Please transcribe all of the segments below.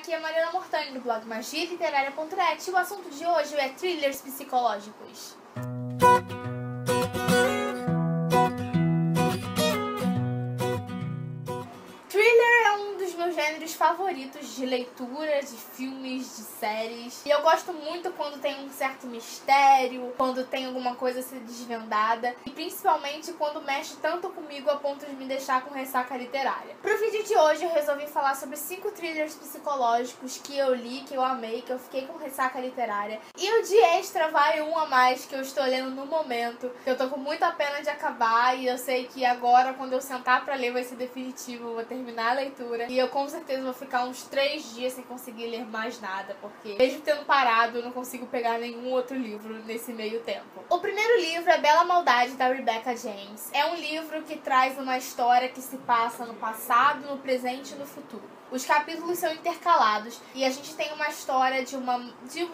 aqui é a Mariana Mortani do blog magialiterária.net e o assunto de hoje é thrillers psicológicos. Thriller é um dos meus gêneros favoritos de leitura, de filmes, de séries. E eu gosto muito quando tem um certo mistério, quando tem alguma coisa a ser desvendada. E principalmente quando mexe tanto comigo a ponto de me deixar com ressaca literária. Pro vídeo de hoje eu resolvi falar sobre 5 thrillers psicológicos que eu li, que eu amei, que eu fiquei com ressaca literária. E o de extra vai um a mais que eu estou lendo no momento, que eu tô com muita pena de acabar. E eu sei que agora, quando eu sentar pra ler, vai ser definitivo, eu vou terminar a leitura. E eu com certeza vou ficar uns 3 dias sem conseguir ler mais nada, porque mesmo tendo parado, eu não consigo pegar nenhum outro livro nesse meio tempo. O primeiro livro é Bela Maldade, da Rebecca James. É um livro que traz uma história que se passa no passado, no presente e no futuro. Os capítulos são intercalados e a gente tem uma história de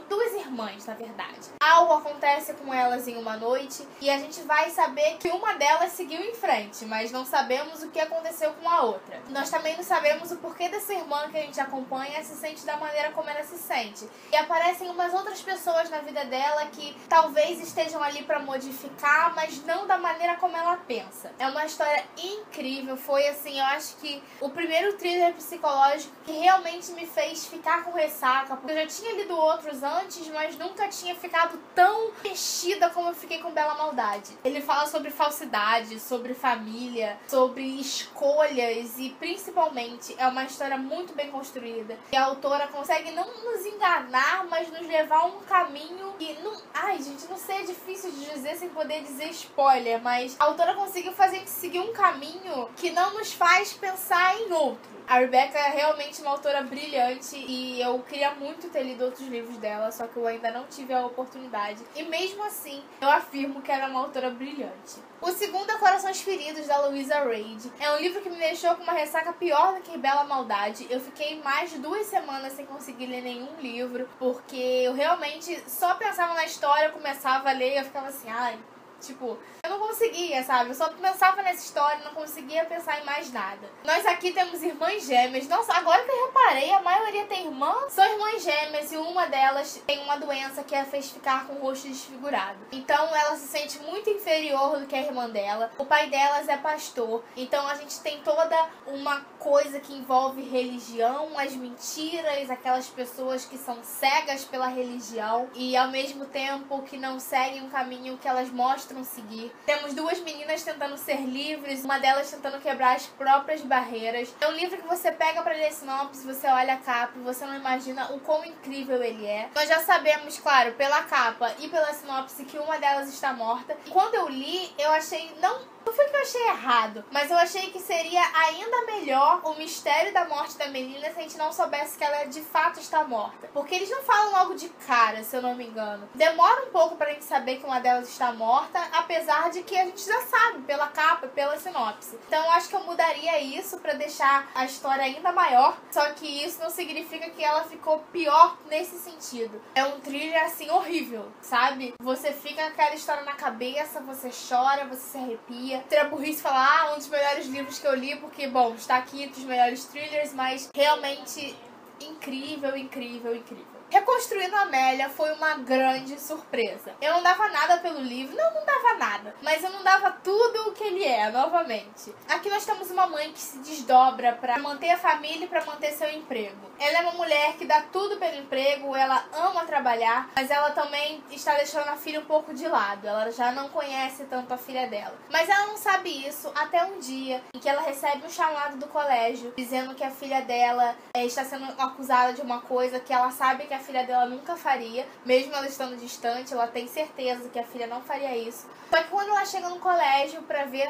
duas irmãs, na verdade. Algo acontece com elas em uma noite e a gente vai saber que uma delas seguiu em frente, mas não sabemos o que aconteceu com a outra. Nós também não sabemos o porquê dessa irmã que a gente acompanha se sente da maneira como ela se sente. E aparecem umas outras pessoas na vida dela que talvez estejam ali para modificar, mas não da maneira como ela pensa. É uma história incrível, foi assim, eu acho que o primeiro thriller psicológico que realmente me fez ficar com ressaca, porque eu já tinha lido outros antes, mas nunca tinha ficado tão mexida como eu fiquei com Bela Maldade. Ele fala sobre falsidade, sobre família, sobre escolhas e principalmente é uma história muito bem construída. E a autora consegue não nos enganar, mas nos levar a um caminho que não... Ai, gente, não sei, é difícil de dizer sem poder dizer spoiler, mas a autora conseguiu fazer a gente seguir um caminho que não nos faz pensar em outro. A Rebecca é realmente uma autora brilhante e eu queria muito ter lido outros livros dela, só que eu ainda não tive a oportunidade. E mesmo assim, eu afirmo que ela é uma autora brilhante. O segundo é Corações Feridos, da Louisa Reid. É um livro que me deixou com uma ressaca pior do que Bela Maldade. Eu fiquei mais de 2 semanas sem conseguir ler nenhum livro, porque eu realmente só pensava na história, eu começava a ler e eu ficava assim, ai... Tipo, eu não conseguia, sabe? Eu só pensava nessa história e não conseguia pensar em mais nada. Nós aqui temos irmãs gêmeas. Nossa, agora que eu reparei, a maioria tem irmãs. São irmãs gêmeas e uma delas tem uma doença que a fez ficar com o rosto desfigurado. Então ela se sente muito inferior do que a irmã dela. O pai delas é pastor. Então a gente tem toda uma coisa que envolve religião, as mentiras, aquelas pessoas que são cegas pela religião e ao mesmo tempo que não seguem um caminho que elas mostram seguir. Temos 2 meninas tentando ser livres, uma delas tentando quebrar as próprias barreiras. É um livro que você pega pra ler sinopse, você olha a capa e você não imagina o quão incrível ele é. Nós já sabemos, claro, pela capa e pela sinopse que uma delas está morta. E quando eu li, eu achei... Não foi que eu achei errado, mas eu achei que seria ainda melhor o mistério da morte da menina se a gente não soubesse que ela de fato está morta. Porque eles não falam logo de cara, se eu não me engano. Demora um pouco pra gente saber que uma delas está morta, apesar de que a gente já sabe pela capa, pela sinopse. Então eu acho que eu mudaria isso pra deixar a história ainda maior, só que isso não significa que ela ficou pior nesse sentido. É um thriller assim horrível, sabe? Você fica com aquela história na cabeça, você chora, você se arrepia. Ter a burrice falar, um dos melhores livros que eu li, porque, bom, está aqui entre os melhores thrillers, mas realmente incrível, incrível, incrível. Reconstruindo a Amélia foi uma grande surpresa. Eu não dava nada pelo livro, não dava nada, mas eu não dava tudo o que ele é, novamente. Aqui nós temos uma mãe que se desdobra pra manter a família e pra manter seu emprego. Ela é uma mulher que dá tudo pelo emprego, ela ama trabalhar, mas ela também está deixando a filha um pouco de lado. Ela já não conhece tanto a filha dela. Mas ela não sabe isso até um dia em que ela recebe um chamado do colégio dizendo que a filha dela está sendo acusada de uma coisa que ela sabe que a filha dela nunca faria, mesmo ela estando distante, ela tem certeza que a filha não faria isso. Só que quando ela chega no colégio pra ver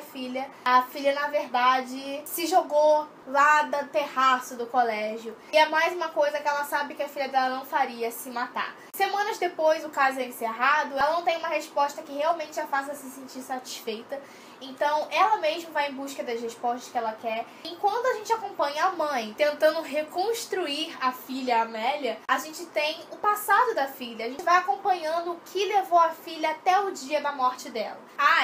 a filha na verdade se jogou lá do terraço do colégio. E é mais uma coisa que ela sabe que a filha dela não faria, se matar. Semanas depois o caso é encerrado, ela não tem uma resposta que realmente a faça se sentir satisfeita. Então ela mesma vai em busca das respostas que ela quer. Enquanto a gente acompanha a mãe tentando reconstruir a filha Amélia, a gente tem o passado da filha. A gente vai acompanhando o que levou a filha até o dia da morte dela.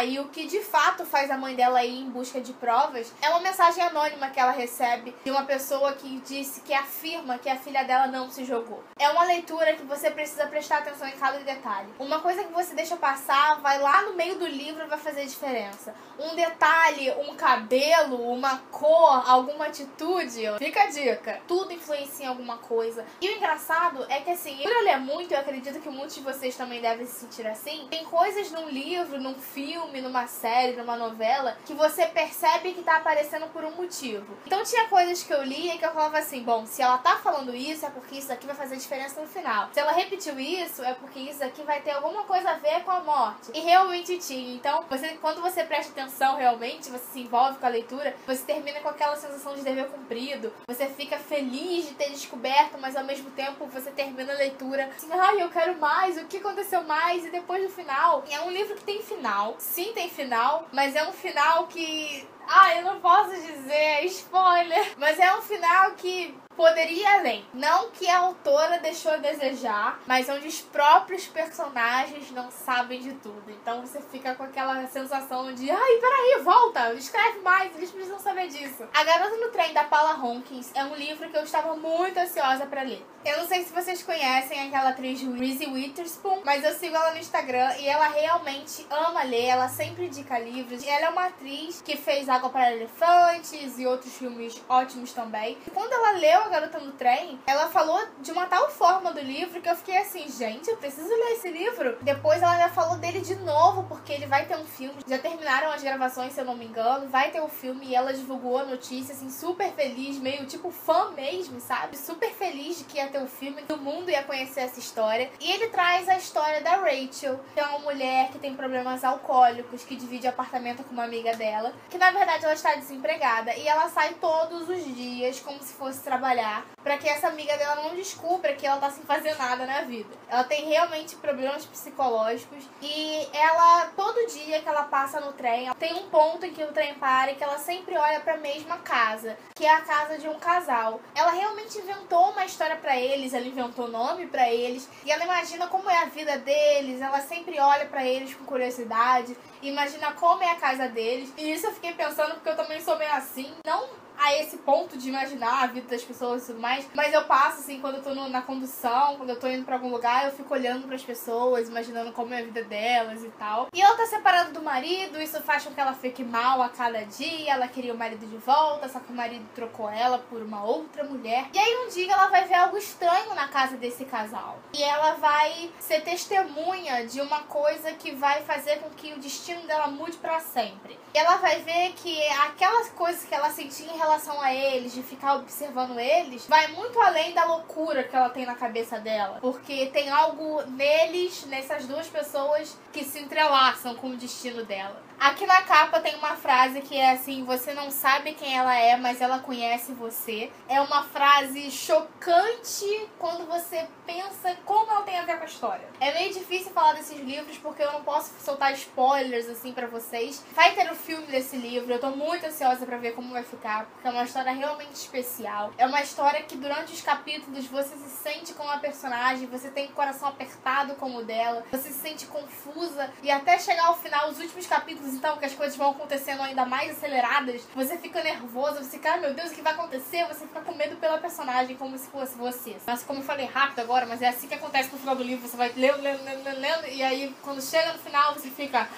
E o que de fato faz a mãe dela ir em busca de provas é uma mensagem anônima que ela recebe de uma pessoa que disse que afirma que a filha dela não se jogou. É uma leitura que você precisa prestar atenção em cada detalhe. Uma coisa que você deixa passar, vai lá no meio do livro e vai fazer diferença. Um detalhe, um cabelo, uma cor, alguma atitude, fica a dica. Tudo influencia em alguma coisa. E o engraçado é que assim, por eu ler muito, eu acredito que muitos de vocês também devem se sentir assim, tem coisas num livro, num filme, numa série, numa novela, que você percebe que tá aparecendo por um motivo. Então tinha coisas que eu lia que eu falava assim, bom, se ela tá falando isso, é porque isso aqui vai fazer diferença no final. Se ela repetiu isso, é porque isso aqui vai ter alguma coisa a ver com a morte. E realmente tinha. Então, quando você presta atenção realmente, você se envolve com a leitura, você termina com aquela sensação de dever cumprido, você fica feliz de ter descoberto, mas ao mesmo tempo você termina a leitura assim, eu quero mais, o que aconteceu mais? E depois do final, é um livro que tem final, sim tem final, mas é um final que... eu não posso dizer, spoiler, mas é um final que poderia ir além. Não que a autora deixou a desejar, mas onde os próprios personagens não sabem de tudo. Então você fica com aquela sensação de peraí, volta, escreve mais, eles precisam saber disso. A Garota no Trem, da Paula Hawkins, é um livro que eu estava muito ansiosa pra ler. Eu não sei se vocês conhecem aquela atriz Reese Witherspoon, mas eu sigo ela no Instagram e ela realmente ama ler, ela sempre indica livros. E ela é uma atriz que fez Água para Elefantes e outros filmes ótimos também. E quando ela leu A Garota no Trem, ela falou de uma tal forma do livro que eu fiquei assim, gente, eu preciso ler esse livro. Depois ela ainda falou dele de novo, porque ele vai ter um filme. Já terminaram as gravações, se eu não me engano, vai ter um filme e ela divulgou a notícia, assim, super feliz, meio tipo fã mesmo, sabe? Super feliz de que ia ter um filme, que o mundo ia conhecer essa história. E ele traz a história da Rachel, que é uma mulher que tem problemas alcoólicos, que divide apartamento com uma amiga dela, que na verdade ela está desempregada e ela sai todos os dias como se fosse trabalhar, pra que essa amiga dela não descubra que ela tá sem fazer nada na vida. Ela tem realmente problemas psicológicos e ela, todo dia que ela passa no trem, tem um ponto em que o trem para e que ela sempre olha pra mesma casa, que é a casa de um casal. Ela realmente inventou uma história pra eles, ela inventou nome pra eles e ela imagina como é a vida deles, ela sempre olha pra eles com curiosidade, imagina como é a casa deles. E isso eu fiquei pensando porque eu também sou meio assim, não a esse ponto de imaginar a vida das pessoas e tudo mais, mas eu passo assim, quando eu tô na condução, quando eu tô indo pra algum lugar, eu fico olhando pras pessoas, imaginando como é a vida delas e tal. E ela tá separada do marido, isso faz com que ela fique mal a cada dia, ela queria o marido de volta, só que o marido trocou ela por uma outra mulher. E aí um dia ela vai ver algo estranho na casa desse casal. E ela vai ser testemunha de uma coisa que vai fazer com que o destino dela mude pra sempre. E ela vai ver que aquelas coisas que ela sentia em relação a eles, de ficar observando eles, vai muito além da loucura que ela tem na cabeça dela. Porque tem algo neles, nessas duas pessoas, que se entrelaçam com o destino dela. Aqui na capa tem uma frase que é assim: você não sabe quem ela é, mas ela conhece você. É uma frase chocante quando você pensa como ela tem a ver com a história. É meio difícil falar desses livros porque eu não posso soltar spoilers assim pra vocês. Vai ter o filme desse livro, eu tô muito ansiosa pra ver como vai ficar, porque é uma história realmente especial. É uma história que durante os capítulos você se sente com a personagem, você tem o coração apertado como o dela, você se sente confusa e até chegar ao final, os últimos capítulos, então, que as coisas vão acontecendo ainda mais aceleradas, você fica nervoso, você fica, meu Deus, o que vai acontecer? Você fica com medo pela personagem, como se fosse você. Mas como eu falei rápido agora, mas é assim que acontece no final do livro, você vai lendo, e aí quando chega no final você fica...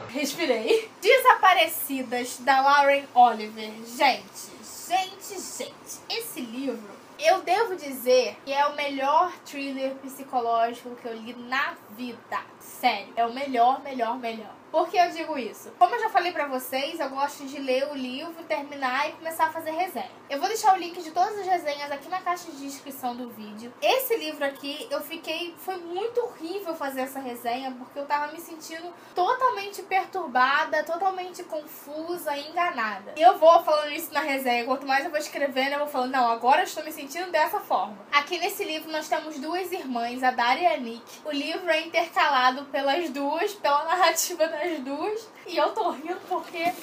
Respirei. Desaparecidas, da Lauren Oliver. Gente, esse livro, eu devo dizer que é o melhor thriller psicológico que eu li na vida. Sério, é o melhor. Por que eu digo isso? Como eu já falei pra vocês, eu gosto de ler o livro, terminar e começar a fazer resenha. Eu vou deixar o link de todas as resenhas aqui na caixa de descrição do vídeo. Esse livro aqui, foi muito horrível fazer essa resenha, porque eu tava me sentindo totalmente perturbada, totalmente confusa e enganada. E eu vou falando isso na resenha, quanto mais eu vou escrevendo, eu vou falando, não, agora eu estou me sentindo dessa forma. Aqui nesse livro nós temos duas irmãs, a Dara e a Nick. O livro é intercalado pelas duas, pela narrativa das duas. E eu tô rindo porque...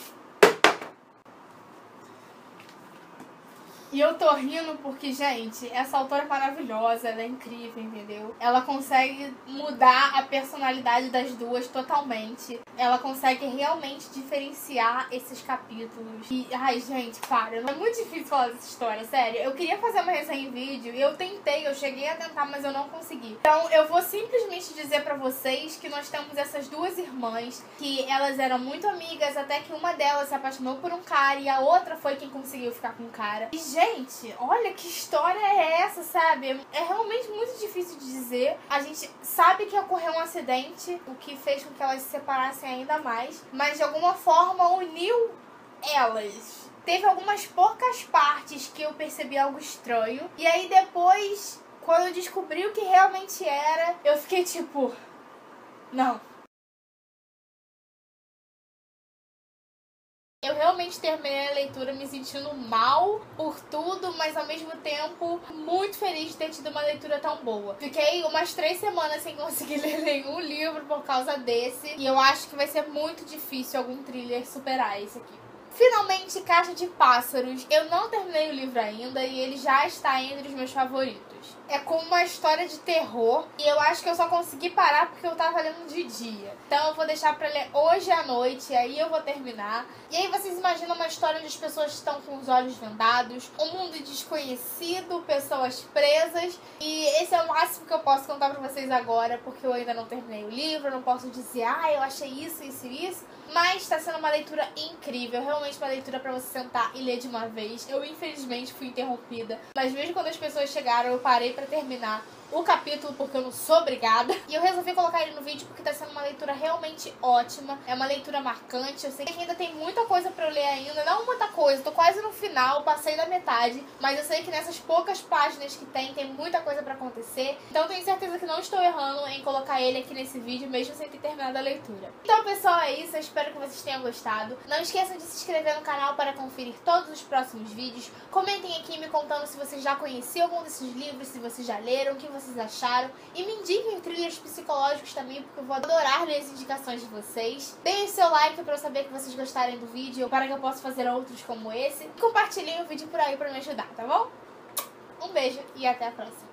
gente, essa autora é maravilhosa, ela é incrível, entendeu? Ela consegue mudar a personalidade das duas totalmente. Ela consegue realmente diferenciar esses capítulos. E, ai, gente, para. É muito difícil falar dessa história, sério. Eu queria fazer uma resenha em vídeo e eu tentei, eu cheguei a tentar, mas eu não consegui. Então, eu vou simplesmente dizer pra vocês que nós temos essas duas irmãs, que elas eram muito amigas, até que uma delas se apaixonou por um cara e a outra foi quem conseguiu ficar com o cara. E, gente, olha que história é essa, sabe? É realmente muito difícil de dizer. A gente sabe que ocorreu um acidente, o que fez com que elas se separassem ainda mais, mas de alguma forma uniu elas. Teve algumas poucas partes que eu percebi algo estranho, e aí depois, quando eu descobri o que realmente era, eu fiquei tipo, não. Eu realmente terminei a leitura me sentindo mal por tudo, mas ao mesmo tempo muito feliz de ter tido uma leitura tão boa. Fiquei umas 3 semanas sem conseguir ler nenhum livro por causa desse, e eu acho que vai ser muito difícil algum thriller superar esse aqui. Finalmente, Caixa de Pássaros. Eu não terminei o livro ainda e ele já está entre os meus favoritos. É como uma história de terror e eu acho que eu só consegui parar porque eu tava lendo de dia. Então eu vou deixar pra ler hoje à noite e aí eu vou terminar. E aí vocês imaginam uma história onde as pessoas estão com os olhos vendados, um mundo desconhecido, pessoas presas. E esse é o máximo que eu posso contar pra vocês agora, porque eu ainda não terminei o livro, eu não posso dizer, eu achei isso, isso e isso. Mas tá sendo uma leitura incrível, realmente uma leitura pra você sentar e ler de uma vez. Eu infelizmente fui interrompida, mas mesmo quando as pessoas chegaram eu parei pra terminar o capítulo porque eu não sou obrigada. E eu resolvi colocar ele no vídeo porque tá sendo uma leitura realmente ótima. É uma leitura marcante. Eu sei que ainda tem muita coisa pra eu ler ainda. Não muita coisa, tô quase no final, passei da metade. Mas eu sei que nessas poucas páginas que tem muita coisa pra acontecer. Então eu tenho certeza que não estou errando em colocar ele aqui nesse vídeo, mesmo sem ter terminado a leitura. Então pessoal, é isso. Eu espero que vocês tenham gostado. Não esqueçam de se inscrever no canal para conferir todos os próximos vídeos. Comentem aqui me contando se vocês já conheciam algum desses livros, se vocês já leram, o que vocês acharam. E me indiquem thrillers psicológicos também, porque eu vou adorar ler as indicações de vocês. Deem seu like pra eu saber que vocês gostarem do vídeo, para que eu possa fazer outros como esse. E compartilhem o vídeo por aí pra me ajudar, tá bom? Um beijo e até a próxima.